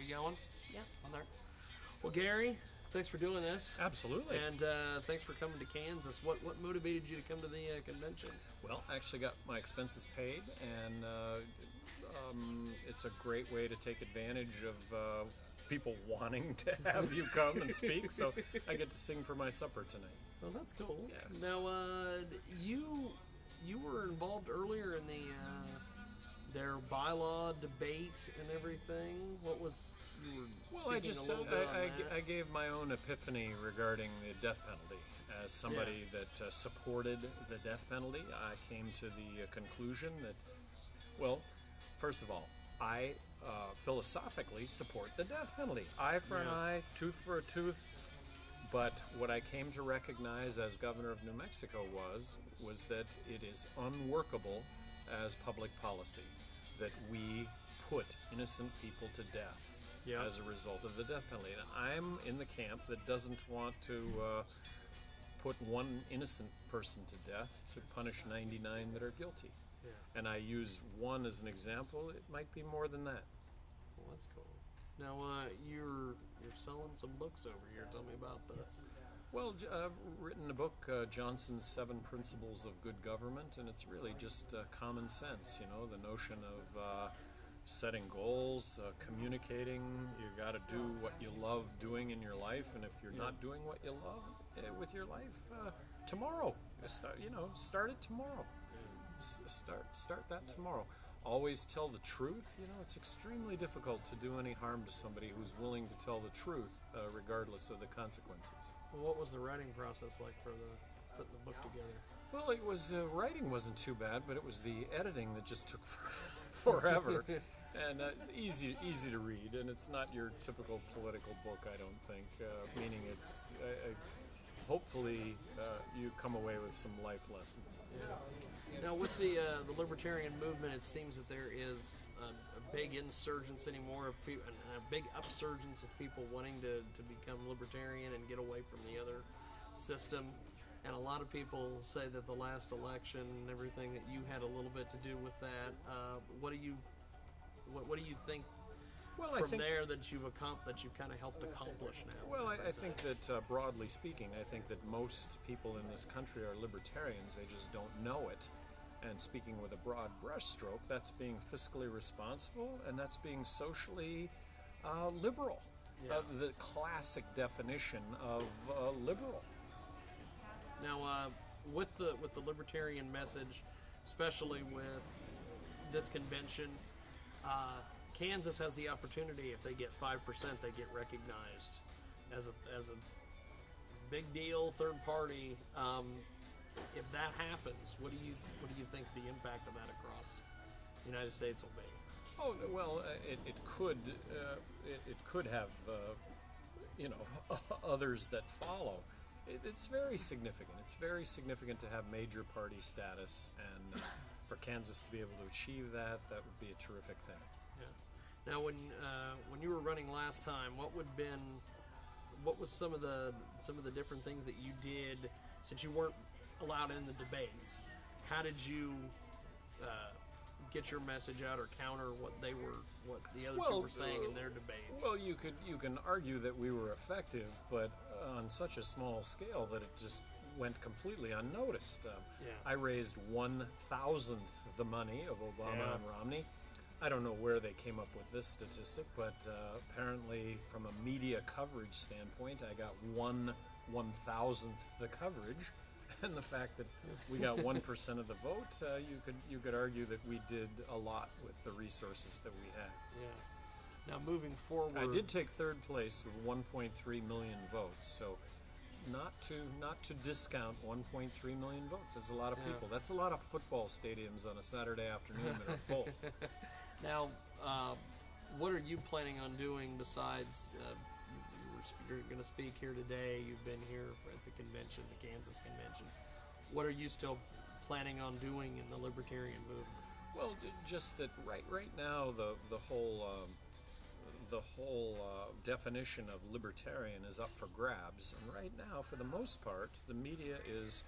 we going? Yeah, on there. Well, Gary, thanks for doing this. Absolutely. And thanks for coming to Kansas. What motivated you to come to the convention? Well, I actually got my expenses paid, and it's a great way to take advantage of people wanting to have you come and speak. So I get to sing for my supper tonight. Well, that's cool. Yeah. Now, you were involved earlier in their bylaw debate and everything. What was you were speaking a little bit on that? I gave my own epiphany regarding the death penalty. As somebody that supported the death penalty, I came to the conclusion that, well, first of all, I philosophically support the death penalty. Eye for an eye, tooth for a tooth. But what I came to recognize as governor of New Mexico was that it is unworkable as public policy that we put innocent people to death as a result of the death penalty. And I'm in the camp that doesn't want to put one innocent person to death to punish 99 that are guilty. Yeah. And I use one as an example. It might be more than that. Well, that's cool. Now, you're selling some books over here. Tell me about the... Well, I've written a book, Johnson's 7 Principles of Good Government, and it's really just common sense, you know, the notion of setting goals, communicating. You got to do what you love doing in your life, and if you're not doing what you love with your life, tomorrow, start it tomorrow. Start that tomorrow. Always tell the truth. You know, it's extremely difficult to do any harm to somebody who's willing to tell the truth, regardless of the consequences. Well, what was the writing process like for putting the book together? Well, it was writing wasn't too bad, but it was the editing that just took forever. And it's easy to read, and it's not your typical political book, I don't think. Meaning it's hopefully you come away with some life lessons. Yeah. Now, with the libertarian movement, it seems that there is a big insurgence anymore of people, and a big upsurgence of people wanting to become libertarian and get away from the other system. And a lot of people say that the last election and everything, that you had a little bit to do with that. What do you think? Well, I think there that you've kind of helped accomplish now. Well, I think that broadly speaking, I think that most people in this country are libertarians. They just don't know it. And speaking with a broad brushstroke, that's being fiscally responsible, and that's being socially liberal. Yeah. The classic definition of liberal. Now, with the libertarian message, especially with this convention, Kansas has the opportunity, if they get 5%, they get recognized as a big deal third party. If that happens, what do you think the impact of that across the United States will be? Oh well, it could have others that follow. It's very significant. It's very significant to have major party status, and for Kansas to be able to achieve that would be a terrific thing. Yeah. Now, when you were running last time, what was some of the different things that you did, since you weren't allowed in the debates? How did you get your message out or counter what the other two were saying in their debates? Well, you can argue that we were effective, but on such a small scale that it just went completely unnoticed. I raised 1,000th the money of Obama and Romney. I don't know where they came up with this statistic, but apparently from a media coverage standpoint, I got 1/1,000th the coverage. And the fact that we got 1% of the vote, you could argue that we did a lot with the resources that we had. Yeah. Now, moving forward, I did take third place with 1.3 million votes. So, not to discount 1.3 million votes. That's a lot of people. That's a lot of football stadiums on a Saturday afternoon that are full. Now, what are you planning on doing besides? You're going to speak here today. You've been here at the convention, the Kansas convention. What are you still planning on doing in the libertarian movement? Well, just that right now the whole definition of libertarian is up for grabs, and right now, for the most part, the media is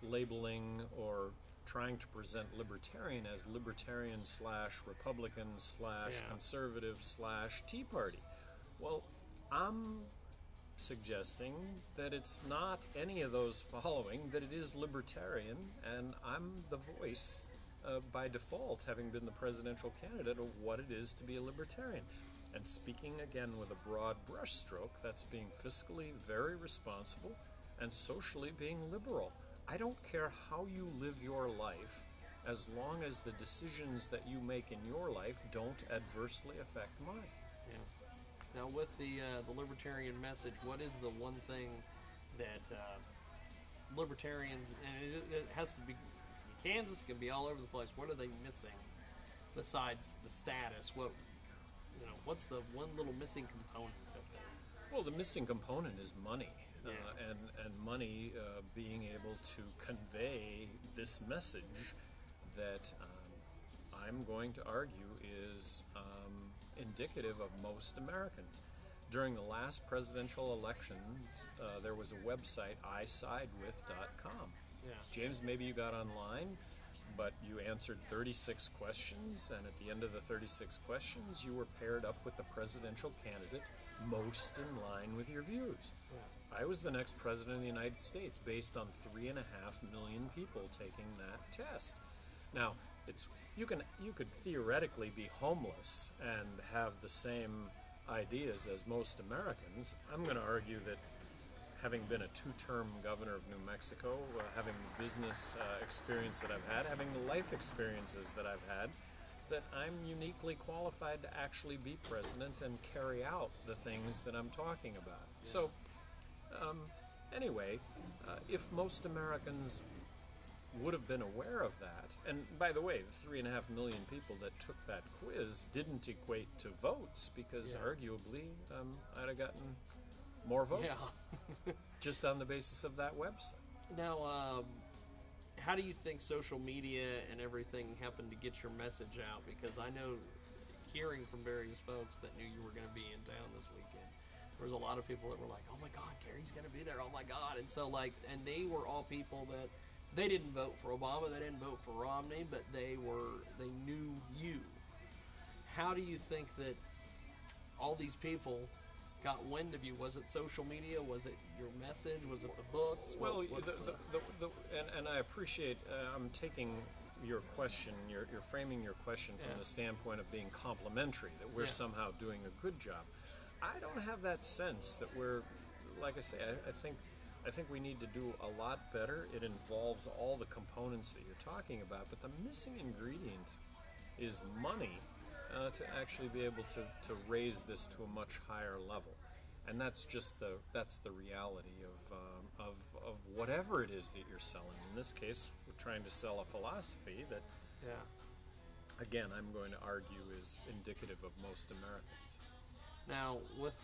labeling or trying to present libertarian as libertarian / Republican / conservative / Tea Party. Well, I'm suggesting that it's not any of those following, that it is libertarian, and I'm the voice by default, having been the presidential candidate, of what it is to be a libertarian. And speaking again with a broad brushstroke, that's being fiscally very responsible and socially being liberal. I don't care how you live your life, as long as the decisions that you make in your life don't adversely affect mine. Yeah. Now, with the libertarian message, what is the one thing that libertarians, and it has to be Kansas, can be all over the place. What are they missing besides the status? What's the one little missing component of that? Well, the missing component is money. Yeah. And money being able to convey this message that I'm going to argue is indicative of most Americans. During the last presidential elections, there was a website, isidewith.com. Yeah. James, maybe you got online, but you answered 36 questions, and at the end of the 36 questions, you were paired up with the presidential candidate most in line with your views. Yeah. I was the next president of the United States based on 3.5 million people taking that test. Now, you could theoretically be homeless and have the same ideas as most Americans. I'm going to argue that having been a two-term governor of New Mexico, having the business experience that I've had, having the life experiences that I've had, that I'm uniquely qualified to actually be president and carry out the things that I'm talking about. Yeah. So, anyway, if most Americans would have been aware of that, and by the way, the 3.5 million people that took that quiz didn't equate to votes, because arguably I'd have gotten more votes just on the basis of that website. Now, how do you think social media and everything happened to get your message out? Because I know, hearing from various folks that knew you were going to be in town this weekend, there was a lot of people that were like, "Oh my God, Gary's going to be there! Oh my God!" And so, and they were all people that they didn't vote for Obama, they didn't vote for Romney, but they knew you. How do you think that all these people got wind of you? Was it social media? Was it your message? Was it the books? Well, and I appreciate, I'm taking your question, you're framing your question from the standpoint of being complimentary, that we're somehow doing a good job. I don't have that sense that we're, like I say, I think we need to do a lot better. It involves all the components that you're talking about, but the missing ingredient is money to actually be able to raise this to a much higher level. And that's just the reality of whatever it is that you're selling. In this case, we're trying to sell a philosophy that, again, I'm going to argue is indicative of most Americans. Now, with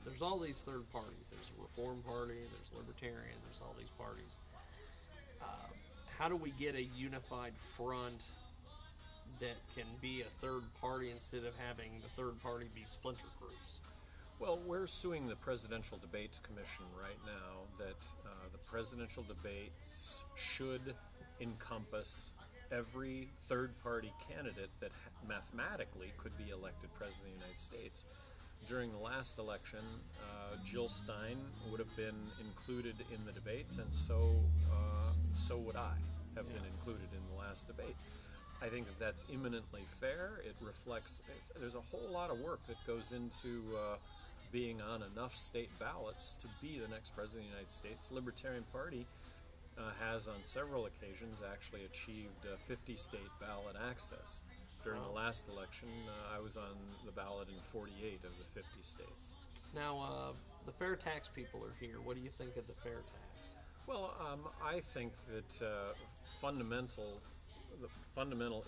there's all these third parties. There's the Reform Party, there's Libertarian, there's all these parties. How do we get a unified front that can be a third party instead of having the third party be splinter groups? Well, we're suing the Presidential Debates Commission right now that the presidential debates should encompass every third-party candidate that mathematically could be elected President of the United States. During the last election, Jill Stein would have been included in the debates, and so would I have been included in the last debate. I think that that's eminently fair. It reflects, there's a whole lot of work that goes into being on enough state ballots to be the next President of the United States. The Libertarian Party has on several occasions actually achieved 50 state ballot access. During the last election, I was on the ballot in 48 of the 50 states. Now, the fair tax people are here. What do you think of the fair tax? Well, I think that the fundamental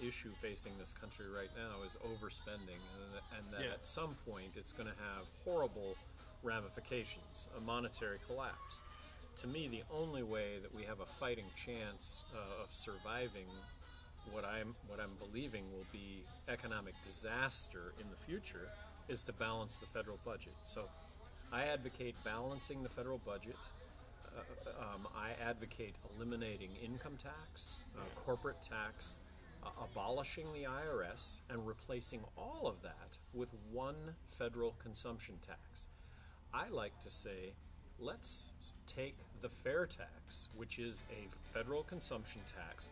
issue facing this country right now is overspending, and that at some point it's going to have horrible ramifications, a monetary collapse. To me, the only way that we have a fighting chance of surviving what I'm believing will be economic disaster in the future is to balance the federal budget. So I advocate balancing the federal budget. I advocate eliminating income tax, corporate tax, abolishing the IRS and replacing all of that with one federal consumption tax. I like to say, let's take the fair tax, which is a federal consumption tax.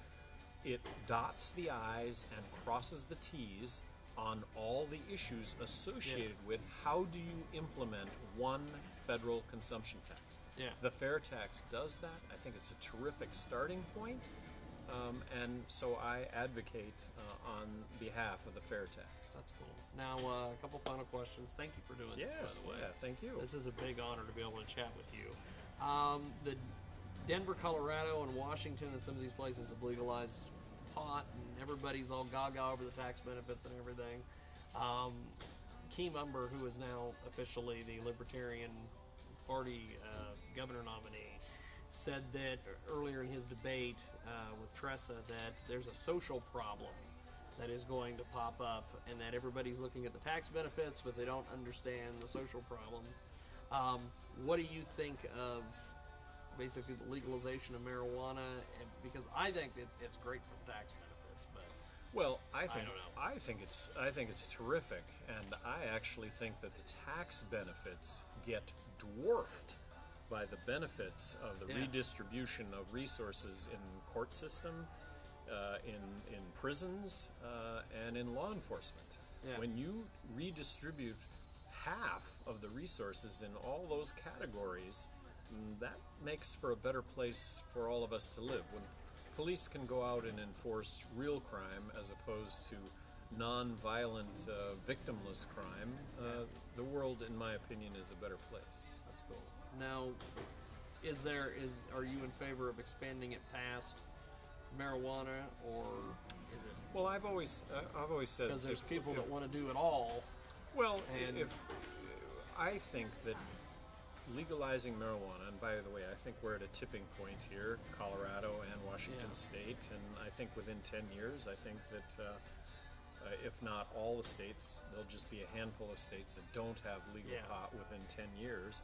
It dots the I's and crosses the T's on all the issues associated with how do you implement one federal consumption tax. Yeah. The fair tax does that. I think it's a terrific starting point. And so I advocate on behalf of the fair tax. That's cool. Now, a couple final questions. Thank you for doing this, by the way. Yeah, thank you. This is a big honor to be able to chat with you. The Denver, Colorado, and Washington and some of these places have legalized pot, and everybody's all gaga over the tax benefits and everything. Keem Umber, who is now officially the Libertarian Party governor nominee, said that earlier in his debate with Tressa that there's a social problem that is going to pop up, and that everybody's looking at the tax benefits, but they don't understand the social problem. What do you think of basically the legalization of marijuana? Because I think it's great for the tax benefits, but well, I don't know. I think it's terrific, and I actually think that the tax benefits get dwarfed by the benefits of the redistribution of resources in the court system, in prisons, and in law enforcement. Yeah. When you redistribute half of the resources in all those categories, that makes for a better place for all of us to live. When police can go out and enforce real crime as opposed to non-violent, victimless crime, the world, in my opinion, is a better place. That's cool. Now, are you in favor of expanding it past marijuana, or is it? Well, I've always said, because there's people that want to do it all. Well, and if I think that legalizing marijuana, and by the way, I think we're at a tipping point here, Colorado and Washington State, and I think within 10 years, I think that if not all the states, there'll just be a handful of states that don't have legal pot within 10 years.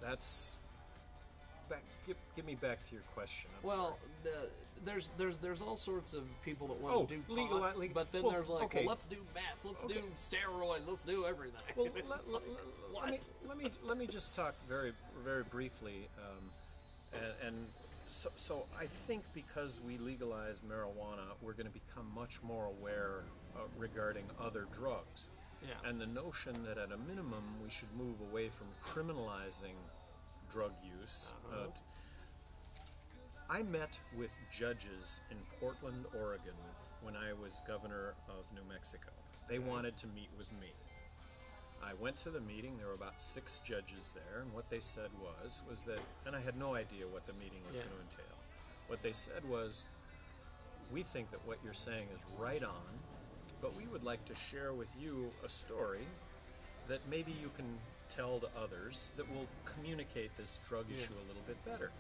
That's back. Give me back to your question. I'm sorry. There's all sorts of people that want to do pot, but then there's like, well, let's do meth, let's do steroids, let's do everything. Well, what? let me just talk very briefly, so I think because we legalize marijuana, we're going to become much more aware regarding other drugs. Yeah. And the notion that at a minimum we should move away from criminalizing drug use. I met with judges in Portland, Oregon when I was governor of New Mexico. They wanted to meet with me. I went to the meeting, there were about 6 judges there, and what they said was that, and I had no idea what the meeting was going to entail. What they said was, we think that what you're saying is right on, but we would like to share with you a story that maybe you can tell to others that will communicate this drug issue a little bit better.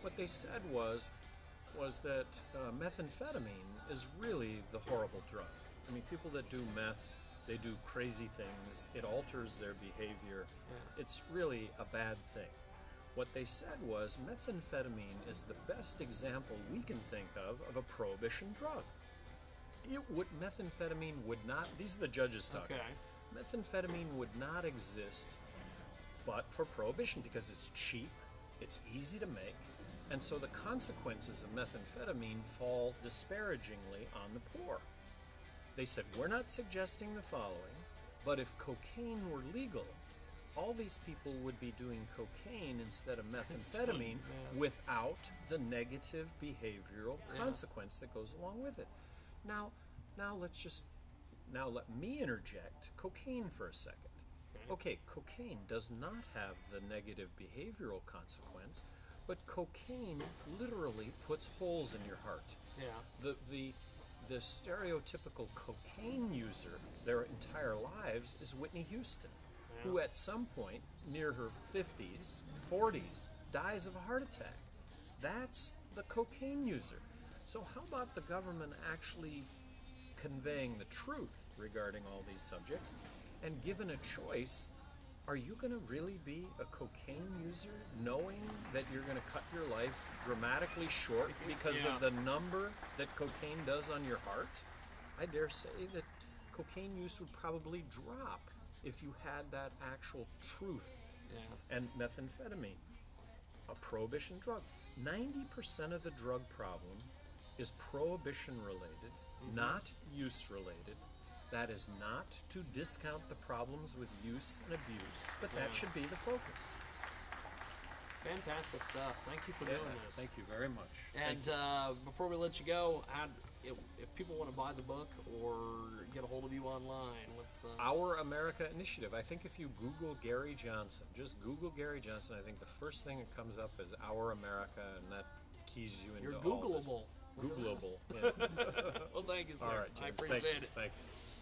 What they said was that methamphetamine is really the horrible drug. I mean, people that do meth, they do crazy things. It alters their behavior. Yeah. It's really a bad thing. What they said was methamphetamine is the best example we can think of a prohibition drug. Methamphetamine would not, these are the judges talking. Okay. Methamphetamine would not exist but for prohibition because it's cheap, it's easy to make, and so the consequences of methamphetamine fall disparagingly on the poor. They said, we're not suggesting the following, but if cocaine were legal, all these people would be doing cocaine instead of methamphetamine without the negative behavioral consequence that goes along with it. Now let me interject cocaine for a second. Okay, cocaine does not have the negative behavioral consequence, but cocaine literally puts holes in your heart. Yeah. The stereotypical cocaine user their entire lives is Whitney Houston, who at some point near her 50s, 40s, dies of a heart attack. That's the cocaine user. So how about the government actually conveying the truth regarding all these subjects, and given a choice, are you going to really be a cocaine user knowing that you're going to cut your life dramatically short because of the number that cocaine does on your heart? I dare say that cocaine use would probably drop if you had that actual truth. Yeah. And methamphetamine, a prohibition drug. 90% of the drug problem is prohibition related, not use related. That is not to discount the problems with use and abuse, but that should be the focus. Fantastic stuff. Thank you for doing this. Thank you very much. And before we let you go, if people want to buy the book or get a hold of you online, what's the... Our America Initiative. I think if you Google Gary Johnson, just Google Gary Johnson, I think the first thing that comes up is Our America, and that keys you into You're all Googleable. this. Googleable. Yeah. Well, thank you, sir. All right, James. I appreciate it. Thank you.